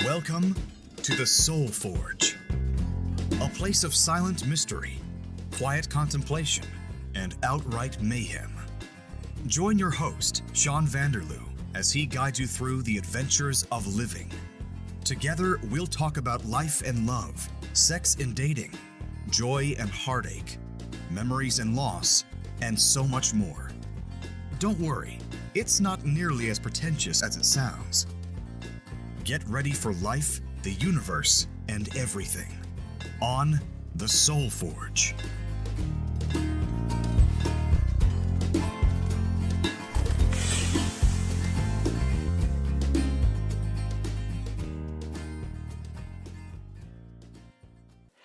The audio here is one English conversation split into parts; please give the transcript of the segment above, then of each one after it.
Welcome to the Soul Forge, a place of silent mystery, quiet contemplation, and outright mayhem. Join your host, Sean Vanderloo, as he guides you through the adventures of living. Together, we'll talk about life and love, sex and dating, joy and heartache, memories and loss, and so much more. Don't worry, it's not nearly as pretentious as it sounds. Get ready for life, the universe, and everything on the Soul Forge.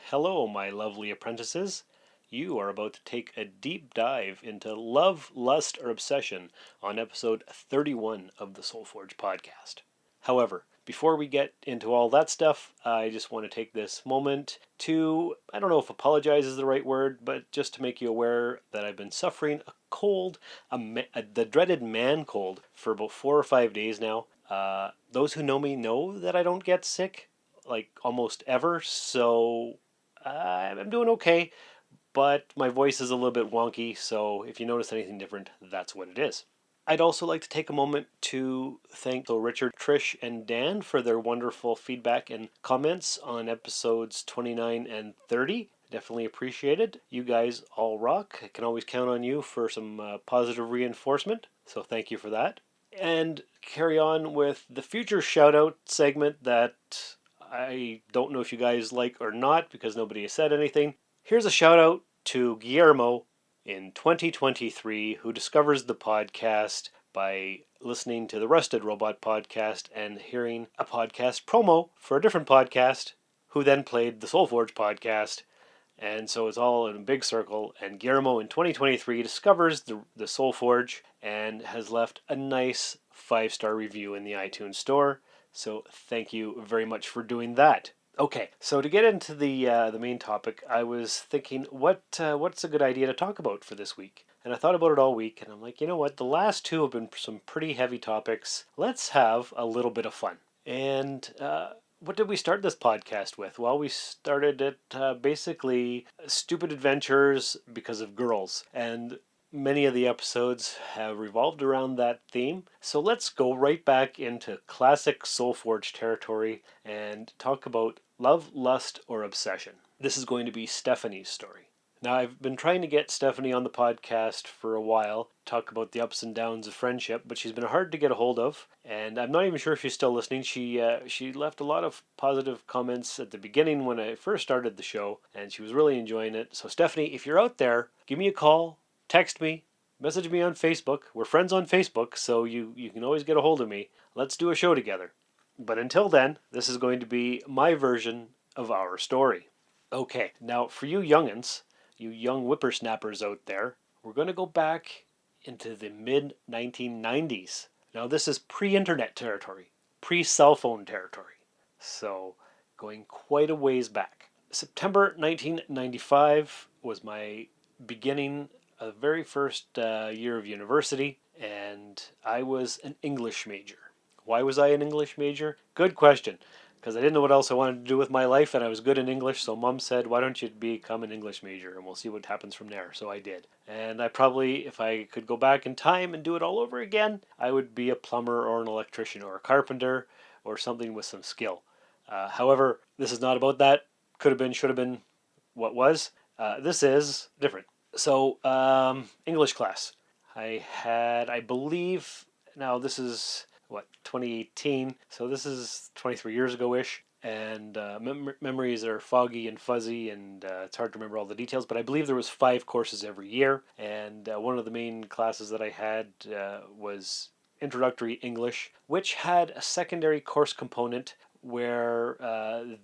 Hello, my lovely apprentices. You are about to take a deep dive into love, lust, or obsession on episode 31 of the Soul Forge podcast. However, before we get into all that stuff, I just want to take this moment to, I don't know if apologize is the right word, but just to make you aware that I've been suffering a cold, the dreaded man cold, for about 4 or 5 days now. Those who know me know that I don't get sick, like almost ever, so I'm doing okay, but my voice is a little bit wonky, so if you notice anything different, that's what it is. I'd also like to take a moment to thank Richard, Trish, and Dan for their wonderful feedback and comments on episodes 29 and 30. Definitely appreciated. You guys all rock. I can always count on you for some positive reinforcement, so thank you for that. And carry on with the future shout-out segment that I don't know if you guys like or not because nobody has said anything. Here's a shout-out to Guillermo in 2023 who discovers the podcast by listening to the Rusted Robot podcast and hearing a podcast promo for a different podcast who then played the Soulforge podcast. And so it's all in a big circle. And Guillermo in 2023 discovers the Soulforge and has left a nice 5-star review in the iTunes store. So thank you very much for doing that. Okay, so to get into the main topic, I was thinking, what's a good idea to talk about for this week? And I thought about it all week, and I'm like, you know what? The last two have been some pretty heavy topics. Let's have a little bit of fun. And what did we start this podcast with? Well, we started it basically stupid adventures because of girls, and many of the episodes have revolved around that theme. So let's go right back into classic Soulforge territory and talk about love, lust, or obsession. This is going to be Stephanie's story. Now, I've been trying to get Stephanie on the podcast for a while, talk about the ups and downs of friendship, but she's been hard to get a hold of, and I'm not even sure if she's still listening. She left a lot of positive comments at the beginning when I first started the show, and she was really enjoying it. So, Stephanie, if you're out there, give me a call. Text me, message me on Facebook. We're friends on Facebook, so you can always get a hold of me. Let's do a show together. But until then, this is going to be my version of our story. Okay, now for you youngins, you young whippersnappers out there, we're going to go back into the mid-1990s. Now this is pre-internet territory, pre-cell phone territory. So going quite a ways back. September 1995 was my beginning the very first year of university, and I was an English major. Why was I an English major? Good question, because I didn't know what else I wanted to do with my life, and I was good in English, so Mom said, why don't you become an English major, and we'll see what happens from there. So I did. And I probably, if I could go back in time and do it all over again, I would be a plumber or an electrician or a carpenter or something with some skill. However, this is not about that. Could have been, should have been, what was. This is different. So, English class. I had, I believe, now this is, 2018. So this is 23 years ago-ish. And memories are foggy and fuzzy, and it's hard to remember all the details. But I believe there was 5 courses every year. And one of the main classes that I had was Introductory English, which had a secondary course component where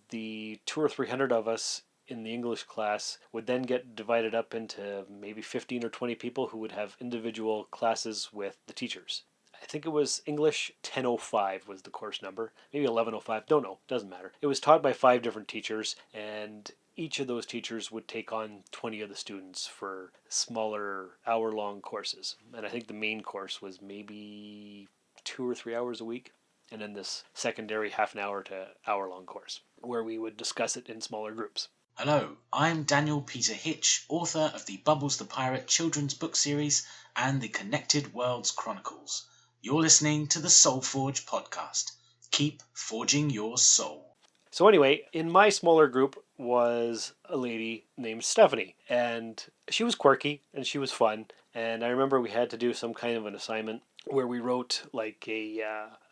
the 200 or 300 of us in the English class would then get divided up into maybe 15 or 20 people who would have individual classes with the teachers. I think it was English 1005 was the course number, maybe 1105, don't know, doesn't matter. It was taught by 5 different teachers, and each of those teachers would take on 20 of the students for smaller hour-long courses. And I think the main course was maybe 2 or 3 hours a week. and then this secondary half an hour to hour-long course, where we would discuss it in smaller groups. Hello, I'm Daniel Peter Hitch, author of the Bubbles the Pirate children's book series and the Connected Worlds Chronicles. You're listening to the Soul Forge podcast. Keep forging your soul. So anyway, in my smaller group was a lady named Stephanie, and she was quirky and she was fun. And I remember we had to do some kind of an assignment where we wrote like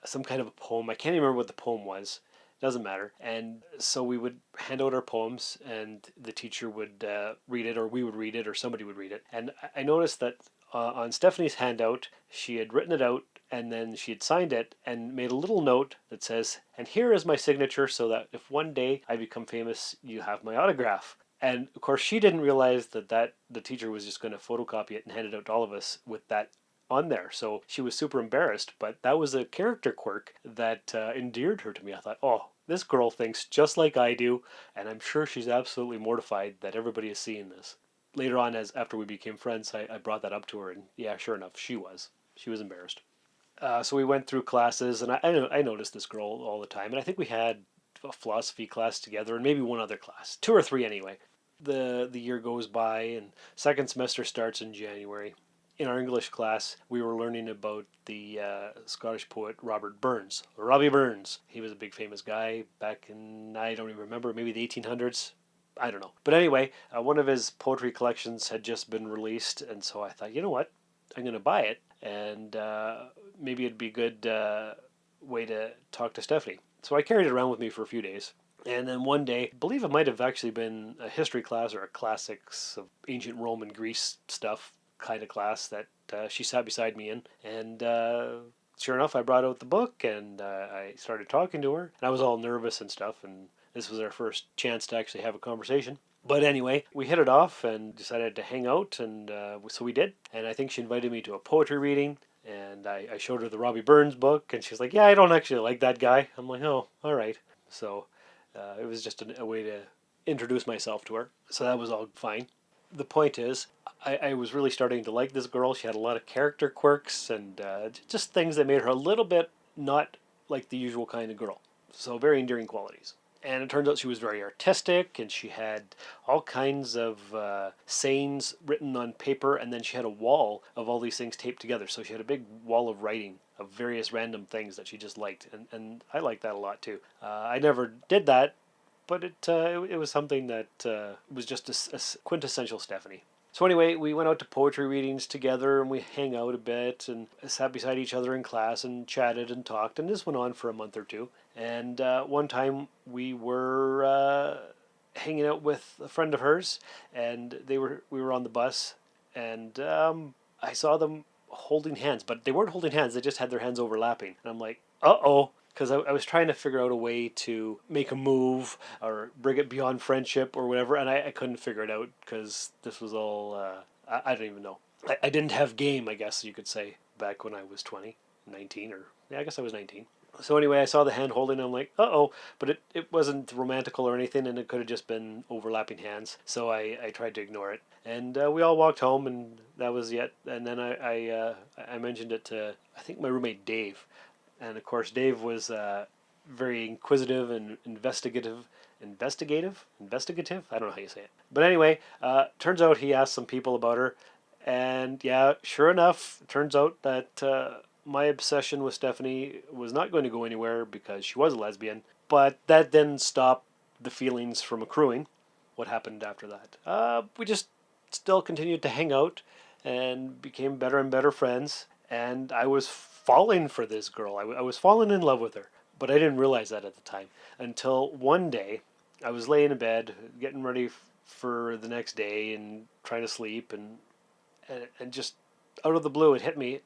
some kind of a poem. I can't even remember what the poem was. Doesn't matter. And so we would hand out our poems, and the teacher would read it, or we would read it, or somebody would read it. And I noticed that on Stephanie's handout, she had written it out, and then she had signed it and made a little note that says, "And here is my signature, so that if one day I become famous, you have my autograph." And of course, she didn't realize that the teacher was just going to photocopy it and hand it out to all of us with that on there. So she was super embarrassed, but that was a character quirk that endeared her to me. I thought, oh, this girl thinks just like I do, and I'm sure she's absolutely mortified that everybody is seeing this. Later on, after we became friends, I brought that up to her, and yeah, sure enough, she was embarrassed. So we went through classes, and I noticed this girl all the time, and I think we had a philosophy class together, and maybe one other class, 2 or 3 anyway. The year goes by, and second semester starts in January. In our English class, we were learning about the Scottish poet Robert Burns. Robbie Burns. He was a big famous guy back in, I don't even remember, maybe the 1800s. I don't know. But anyway, one of his poetry collections had just been released, and so I thought, you know what? I'm going to buy it, and maybe it'd be a good way to talk to Stephanie. So I carried it around with me for a few days. And then one day, I believe it might have actually been a history class or a classics of ancient Rome and Greece stuff kind of class that she sat beside me in. And sure enough, I brought out the book and I started talking to her. And I was all nervous and stuff, and this was our first chance to actually have a conversation. But anyway, we hit it off and decided to hang out, and so we did. And I think she invited me to a poetry reading, and I showed her the Robbie Burns book, and she's like, "Yeah, I don't actually like that guy." I'm like, "Oh, all right." So it was just a way to introduce myself to her. So that was all fine. The point is, I was really starting to like this girl. She had a lot of character quirks and just things that made her a little bit not like the usual kind of girl. So very endearing qualities. And it turns out she was very artistic, and she had all kinds of sayings written on paper, and then she had a wall of all these things taped together. So she had a big wall of writing of various random things that she just liked, and I liked that a lot too. I never did that, but it was something that was just a quintessential Stephanie. So anyway, we went out to poetry readings together, and we hang out a bit and sat beside each other in class and chatted and talked, and this went on for a month or two. And one time we were hanging out with a friend of hers, and we were on the bus, and I saw them holding hands, but they weren't holding hands, they just had their hands overlapping. And I'm like, uh-oh, because I was trying to figure out a way to make a move or bring it beyond friendship or whatever, and I couldn't figure it out because this was all, I don't even know. I didn't have game, I guess you could say, back when I was 20, 19, or, yeah, I guess I was 19. So anyway, I saw the hand holding, and I'm like, uh-oh, but it wasn't romantical or anything, and it could have just been overlapping hands, so I tried to ignore it. And we all walked home, and that was it. And then I mentioned it to, I think, my roommate Dave. And of course, Dave was very inquisitive and investigative. I don't know how you say it. But anyway, turns out he asked some people about her. And yeah, sure enough, it turns out that my obsession with Stephanie was not going to go anywhere because she was a lesbian. But that didn't stop the feelings from accruing. What happened after that? We just still continued to hang out and became better and better friends. And I was falling for this girl. I was falling in love with her, but I didn't realize that at the time until one day I was laying in bed getting ready for the next day and trying to sleep, and just out of the blue it hit me,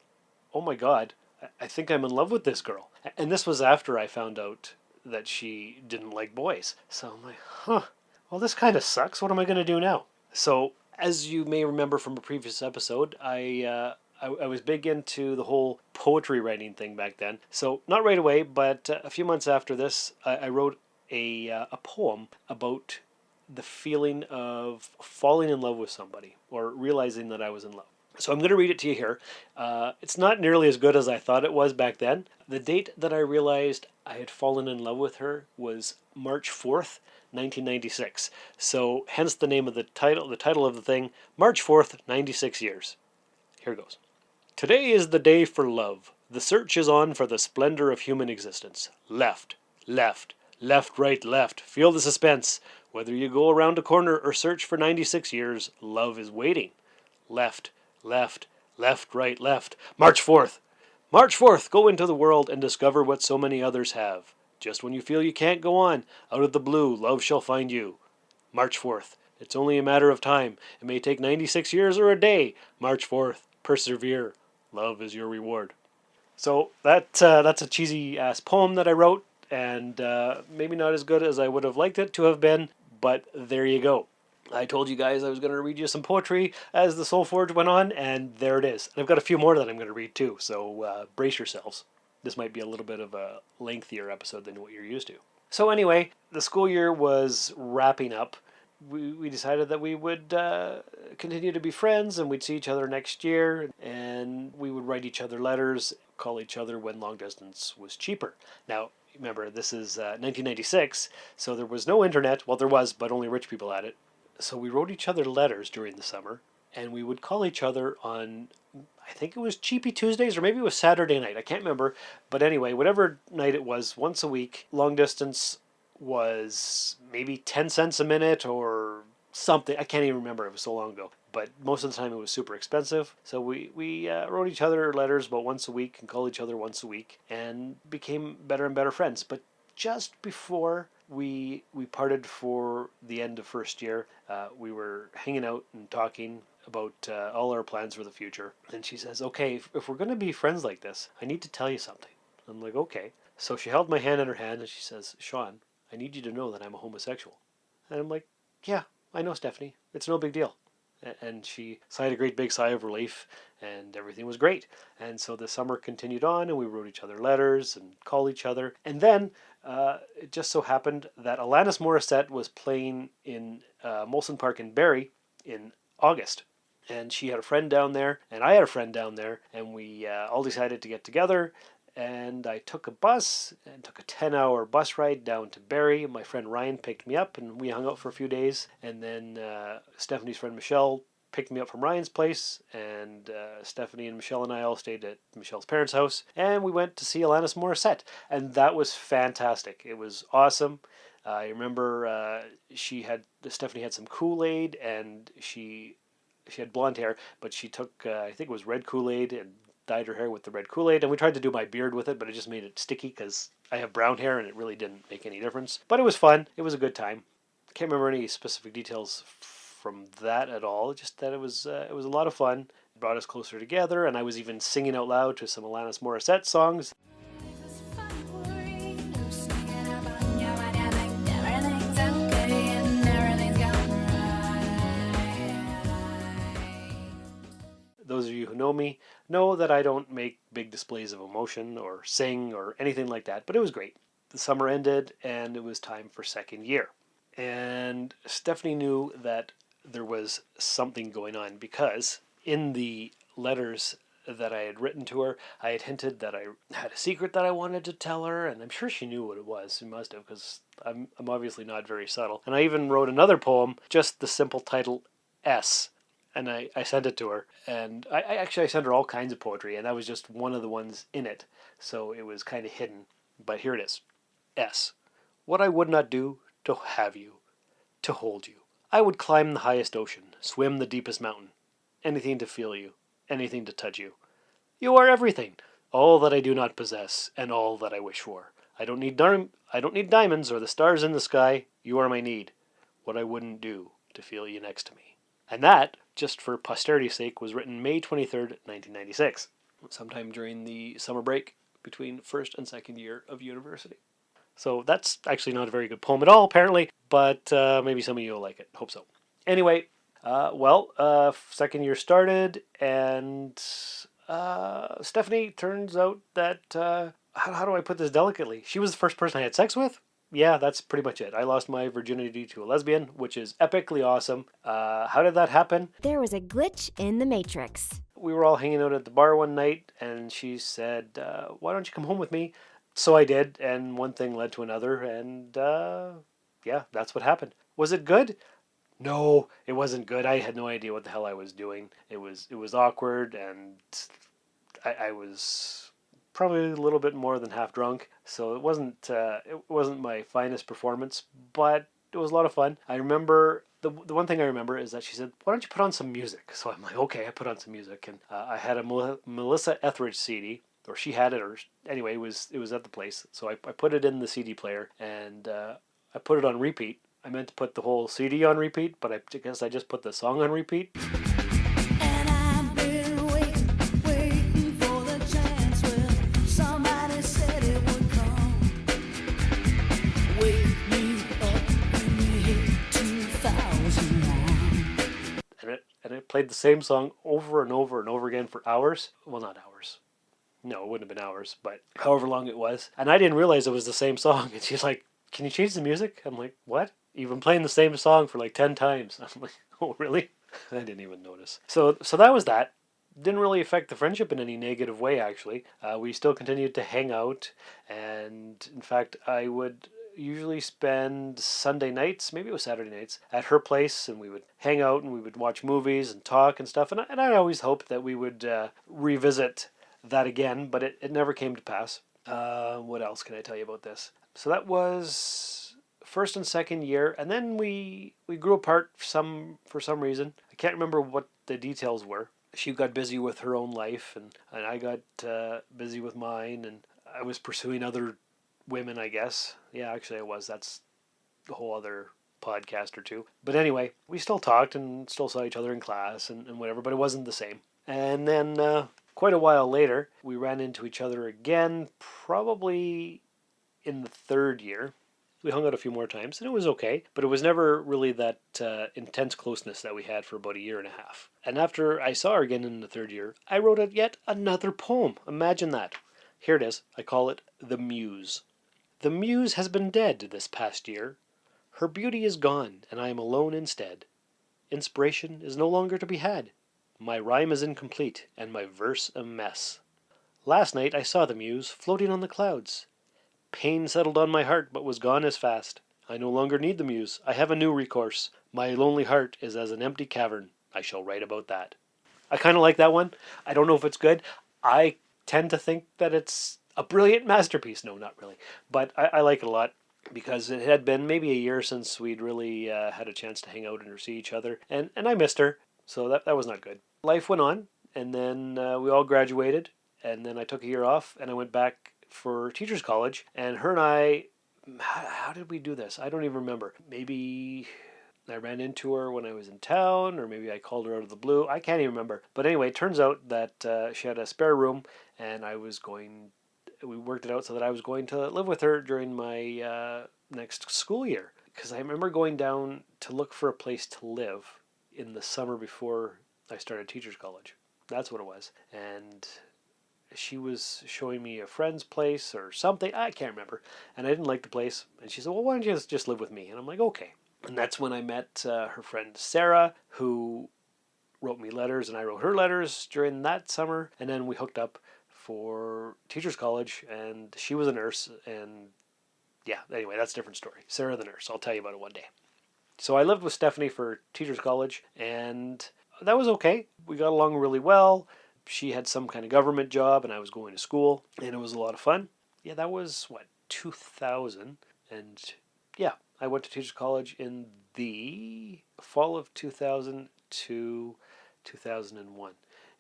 oh my God, I think I'm in love with this girl. And this was after I found out that she didn't like boys. So I'm like, well, this kind of sucks. What am I going to do now? So as you may remember from a previous episode, I was big into the whole poetry writing thing back then. So not right away, but a few months after this, I wrote a poem about the feeling of falling in love with somebody or realizing that I was in love. So I'm going to read it to you here. It's not nearly as good as I thought it was back then. The date that I realized I had fallen in love with her was March 4th, 1996. So hence the name of the title of the thing, March 4th, 96 years. Here goes. Today is the day for love. The search is on for the splendor of human existence. Left, left, left, right, left. Feel the suspense. Whether you go around a corner or search for 96 years, love is waiting. Left, left, left, right, left. March 4th. March 4th, go into the world and discover what so many others have. Just when you feel you can't go on, out of the blue, love shall find you. March 4th. It's only a matter of time. It may take 96 years or a day. March 4th. Persevere. Love is your reward. So that's a cheesy ass poem that I wrote, and maybe not as good as I would have liked it to have been, but there you go. I told you guys I was going to read you some poetry as the Soul Forge went on, and there it is. And I've got a few more that I'm going to read too, so brace yourselves. This might be a little bit of a lengthier episode than what you're used to. So anyway, the school year was wrapping up. We decided that we would continue to be friends and we'd see each other next year, and we would write each other letters, call each other when long distance was cheaper. Now, remember, this is 1996, so there was no internet. Well, there was, but only rich people had it. So we wrote each other letters during the summer, and we would call each other on, I think it was Cheapy Tuesdays, or maybe it was Saturday night. I can't remember. But anyway, whatever night it was, once a week, long distance was maybe 10 cents a minute or something. I can't even remember. It was so long ago. But most of the time it was super expensive. So we wrote each other letters about once a week and called each other once a week and became better and better friends. But just before we parted for the end of first year, we were hanging out and talking about all our plans for the future. And she says, okay, if we're going to be friends like this, I need to tell you something. I'm like, okay. So she held my hand in her hand and she says, Sean, I need you to know that I'm a homosexual. And I'm like, yeah, I know, Stephanie. It's no big deal. And she sighed a great big sigh of relief, and everything was great. And so the summer continued on, and we wrote each other letters and called each other. And then it just so happened that Alanis Morissette was playing in Molson Park in Barrie in August. And she had a friend down there, and I had a friend down there, and we all decided to get together. And I took a bus and took a 10-hour bus ride down to Barrie. My friend Ryan picked me up and we hung out for a few days. And then Stephanie's friend Michelle picked me up from Ryan's place. And Stephanie and Michelle and I all stayed at Michelle's parents' house. And we went to see Alanis Morissette. And that was fantastic. It was awesome. I remember Stephanie had some Kool-Aid, and she had blonde hair, but she took, I think it was red Kool-Aid, and dyed her hair with the red Kool-Aid, and we tried to do my beard with it, but it just made it sticky because I have brown hair and it really didn't make any difference. But it was fun. It was a good time. Can't remember any specific details from that at all. Just that it was a lot of fun. It brought us closer together, and I was even singing out loud to some Alanis Morissette songs. Those of you who know me know that I don't make big displays of emotion or sing or anything like that, but it was great. The summer ended and it was time for second year. And Stephanie knew that there was something going on because in the letters that I had written to her, I had hinted that I had a secret that I wanted to tell her, and I'm sure she knew what it was. She must have, because I'm obviously not very subtle. And I even wrote another poem, just the simple title, S. And I sent it to her, and I sent her all kinds of poetry, and that was just one of the ones in it, so it was kind of hidden. But here it is. S. What I would not do to have you, to hold you. I would climb the highest ocean, swim the deepest mountain. Anything to feel you, anything to touch you. You are everything, all that I do not possess, and all that I wish for. I don't need diamonds or the stars in the sky. You are my need. What I wouldn't do to feel you next to me. And that, just for posterity's sake, was written May 23rd, 1996, sometime during the summer break between first and second year of university. So that's actually not a very good poem at all, apparently, but maybe some of you will like it. Hope so. Anyway, second year started, and Stephanie, turns out that, how do I put this delicately? She was the first person I had sex with. Yeah, that's pretty much it. I lost my virginity to a lesbian, which is epically awesome. How did that happen? There was a glitch in the Matrix. we were all hanging out at the bar one night, and she said, why don't you come home with me? So I did, and one thing led to another, and yeah, that's what happened. Was it good? No, it wasn't good. I had no idea what the hell I was doing. It was awkward, and I was probably a little bit more than half drunk, so it wasn't my finest performance, but it was a lot of fun. I remember the one thing I remember is that she said, "Why don't you put on some music?" So I'm like, "Okay." I put on some music, and I had a Melissa Etheridge CD, or she had it, or anyway, it was at the place. So I put it in the CD player, and I put it on repeat. I meant to put the whole CD on repeat, but I guess I just put the song on repeat. And I've been waiting for the chance when somebody said it would come. Wake me up in the year 2001. And it played the same song over and over and over again for hours. Well, not hours. No, it wouldn't have been hours, but however long it was. And I didn't realize it was the same song. And she's like, "Can you change the music?" I'm like, "What? You've been playing the same song for like 10 times." I'm like, "Oh, really?" I didn't even notice. So that was that. Didn't really affect the friendship in any negative way, actually. We still continued to hang out. And in fact, I would usually spend Sunday nights, maybe it was Saturday nights, at her place, and we would hang out and we would watch movies and talk and stuff. And I always hoped that we would revisit that again, but it never came to pass. What else can I tell you about this? So that was first and second year, and then we grew apart for some reason. I can't remember what the details were. She got busy with her own life, and I got busy with mine, and I was pursuing other women, I guess. Yeah, actually I was. That's a whole other podcast or two. But anyway, we still talked and still saw each other in class and whatever, but it wasn't the same. And then quite a while later, we ran into each other again, probably in the third year. We hung out a few more times, and it was okay, but it was never really that intense closeness that we had for about a year and a half. And after I saw her again in the third year, I wrote yet another poem. Imagine that. Here it is. I call it The Muse. The Muse has been dead this past year. Her beauty is gone, and I am alone instead. Inspiration is no longer to be had. My rhyme is incomplete, and my verse a mess. Last night I saw the Muse floating on the clouds. Pain settled on my heart, but was gone as fast. I no longer need the Muse. I have a new recourse. My lonely heart is as an empty cavern. I shall write about that. I kind of like that one. I don't know if it's good. I tend to think that it's a brilliant masterpiece. No, not really. But I like it a lot because it had been maybe a year since we'd really had a chance to hang out and see each other. And I missed her, so that was not good. Life went on, and then we all graduated, and then I took a year off, and I went back for teachers college, and her and I, how did we do this? I don't even remember. Maybe I ran into her when I was in town, or maybe I called her out of the blue. I can't even remember. But anyway, it turns out that she had a spare room, and we worked it out so that I was going to live with her during my next school year. Because I remember going down to look for a place to live in the summer before I started teachers college. That's what it was. And she was showing me a friend's place or something. I can't remember. And I didn't like the place. And she said, "Well, why don't you just live with me?" And I'm like, "Okay." And that's when I met her friend Sarah, who wrote me letters, and I wrote her letters during that summer. And then we hooked up for teachers college, and she was a nurse. And yeah, anyway, that's a different story. Sarah the nurse. I'll tell you about it one day. So I lived with Stephanie for teachers college, and that was okay. We got along really well. She had some kind of government job, and I was going to school, and it was a lot of fun. Yeah, that was, 2000? And yeah, I went to teachers college in the fall of 2000 to 2001.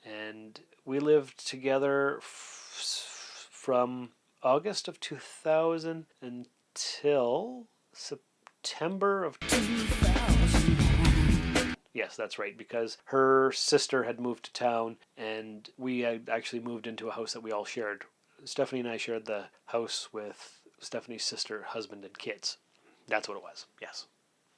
And we lived together from August of 2000 until September of 2000. Yes, that's right, because her sister had moved to town, and we had actually moved into a house that we all shared. Stephanie and I shared the house with Stephanie's sister, husband, and kids. That's what it was, yes.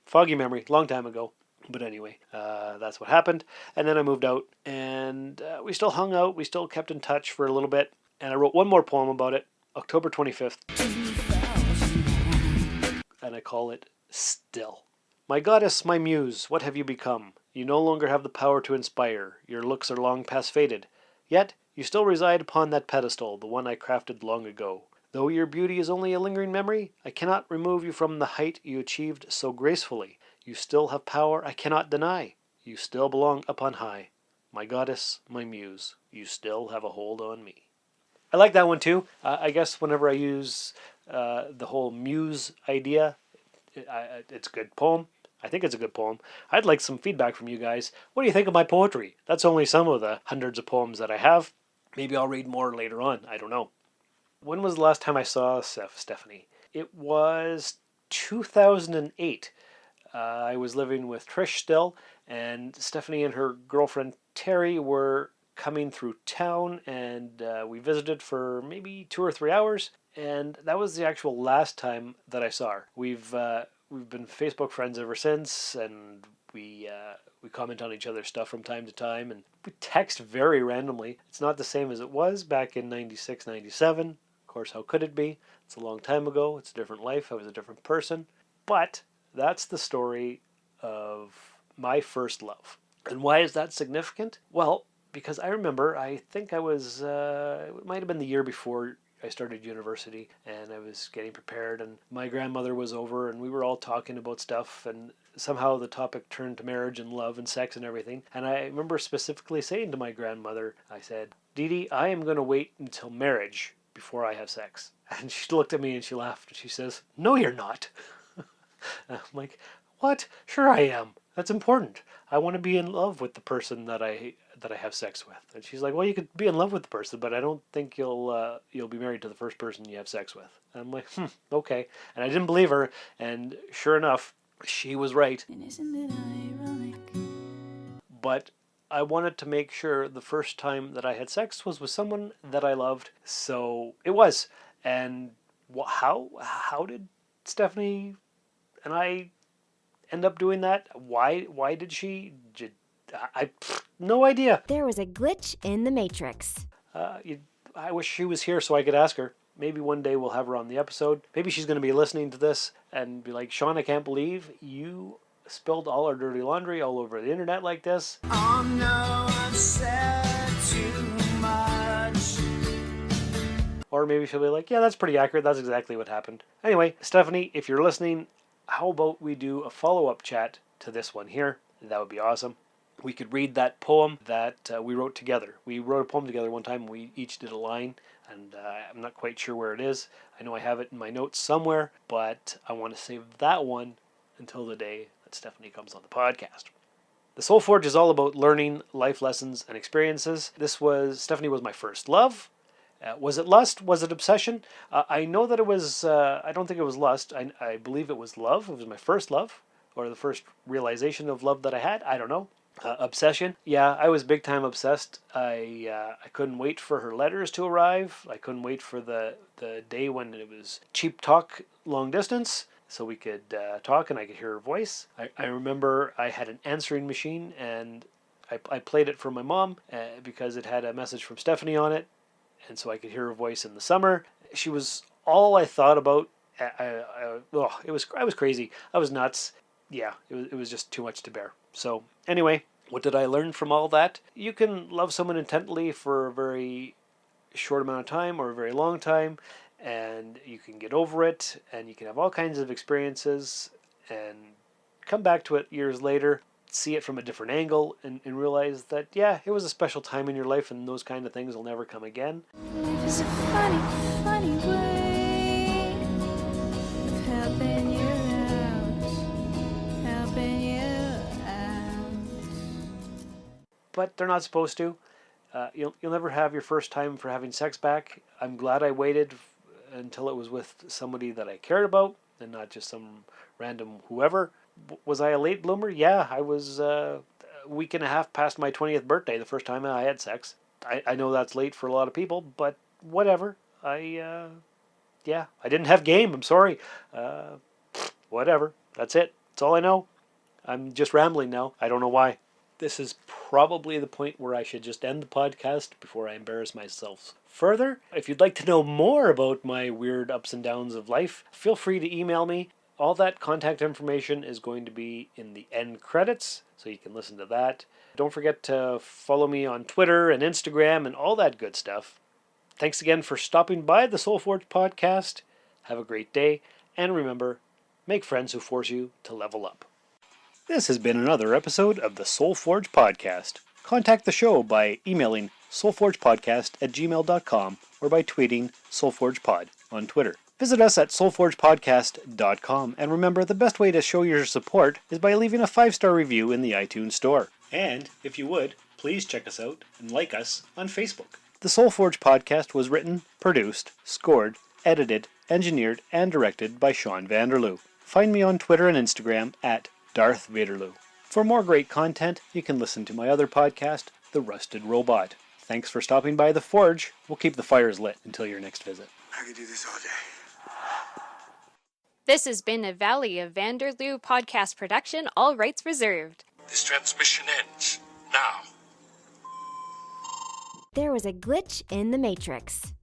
Foggy memory, long time ago. But anyway, that's what happened. And then I moved out, and we still hung out. We still kept in touch for a little bit. And I wrote one more poem about it, October 25th. 2001. And I call it Still. My goddess, my muse, what have you become? You no longer have the power to inspire. Your looks are long past faded. Yet, you still reside upon that pedestal, the one I crafted long ago. Though your beauty is only a lingering memory, I cannot remove you from the height you achieved so gracefully. You still have power I cannot deny. You still belong up on high. My goddess, my muse, you still have a hold on me. I like that one too. I guess whenever I use the whole muse idea, it's a good poem. I think it's a good poem. I'd like some feedback from you guys. What do you think of my poetry? That's only some of the hundreds of poems that I have. Maybe I'll read more later on. I don't know. When was the last time I saw Stephanie? It was 2008. I was living with Trish still, and Stephanie and her girlfriend Terry were coming through town, and we visited for maybe 2 or 3 hours. And that was the actual last time that I saw her. We've been Facebook friends ever since, and we comment on each other's stuff from time to time, and we text very randomly. It's not the same as it was back in 96, 97. Of course, how could it be? It's a long time ago. It's a different life. I was a different person. But that's the story of my first love. And why is that significant? Well, because I remember, I think I was, it might have been the year before I started university, and I was getting prepared, and my grandmother was over, and we were all talking about stuff, and somehow the topic turned to marriage and love and sex and everything. And I remember specifically saying to my grandmother, I said, Dee Dee, I am going to wait until marriage before I have sex. And she looked at me and she laughed, and she says, no, you're not. I'm like, what? Sure I am. That's important. I want to be in love with the person that I have sex with. And she's like, well, you could be in love with the person, but I don't think you'll be married to the first person you have sex with. And I'm like, okay. And I didn't believe her, and sure enough, she was right. And isn't it ironic? But I wanted to make sure the first time that I had sex was with someone that I loved, so it was. And how did Stephanie and I end up doing that? Why did she? No idea. There was a glitch in the Matrix. I wish she was here so I could ask her. Maybe one day we'll have her on the episode. Maybe she's going to be listening to this and be like, Sean, I can't believe you spilled all our dirty laundry all over the internet like this. Oh no, I've said too much. Or maybe she'll be like, yeah, that's pretty accurate. That's exactly what happened. Anyway, Stephanie, if you're listening, how about we do a follow-up chat to this one here? That would be awesome. We could read that poem that we wrote together. We wrote a poem together one time. We each did a line, and I'm not quite sure where it is. I know I have it in my notes somewhere, but I want to save that one until the day that Stephanie comes on the podcast. The Soul Forge is all about learning life lessons and experiences. Stephanie was my first love. Was it lust? Was it obsession? I know that it was, I don't think it was lust. I believe it was love. It was my first love, or the first realization of love that I had. I don't know. Obsession. Yeah, I was big time obsessed. I couldn't wait for her letters to arrive. I couldn't wait for the day when it was cheap talk long distance, so we could talk and I could hear her voice. I remember I had an answering machine, and I played it for my mom because it had a message from Stephanie on it, and so I could hear her voice in the summer. She was all I thought about. I was crazy. I was nuts. Yeah, it was just too much to bear. So anyway, what did I learn from all that? You can love someone intently for a very short amount of time or a very long time, and you can get over it, and you can have all kinds of experiences and come back to it years later, see it from a different angle, and realize that, yeah, it was a special time in your life, and those kind of things will never come again. Life is a funny, funny way of helping you out, helping you out. But they're not supposed to. You'll never have your first time for having sex back. I'm glad I waited until it was with somebody that I cared about and not just some random whoever. Was I a late bloomer? Yeah, I was a week and a half past my 20th birthday the first time I had sex. I know that's late for a lot of people, but whatever. I didn't have game. I'm sorry. Whatever. That's it. That's all I know. I'm just rambling now. I don't know why. This is probably the point where I should just end the podcast before I embarrass myself further. If you'd like to know more about my weird ups and downs of life, feel free to email me. All that contact information is going to be in the end credits, so you can listen to that. Don't forget to follow me on Twitter and Instagram and all that good stuff. Thanks again for stopping by the Soulforge podcast. Have a great day, and remember, make friends who force you to level up. This has been another episode of the Soulforge podcast. Contact the show by emailing soulforgepodcast@gmail.com or by tweeting soulforgepod on Twitter. Visit us at soulforgepodcast.com, and remember, the best way to show your support is by leaving a 5-star review in the iTunes store. And, if you would, please check us out and like us on Facebook. The Soulforge podcast was written, produced, scored, edited, engineered, and directed by Sean Vanderloo. Find me on Twitter and Instagram at Darth Vaderloo. For more great content, you can listen to my other podcast, The Rusted Robot. Thanks for stopping by the Forge. We'll keep the fires lit until your next visit. I could do this all day. This has been a Valley of Vanderloo podcast production, all rights reserved. This transmission ends now. There was a glitch in the Matrix.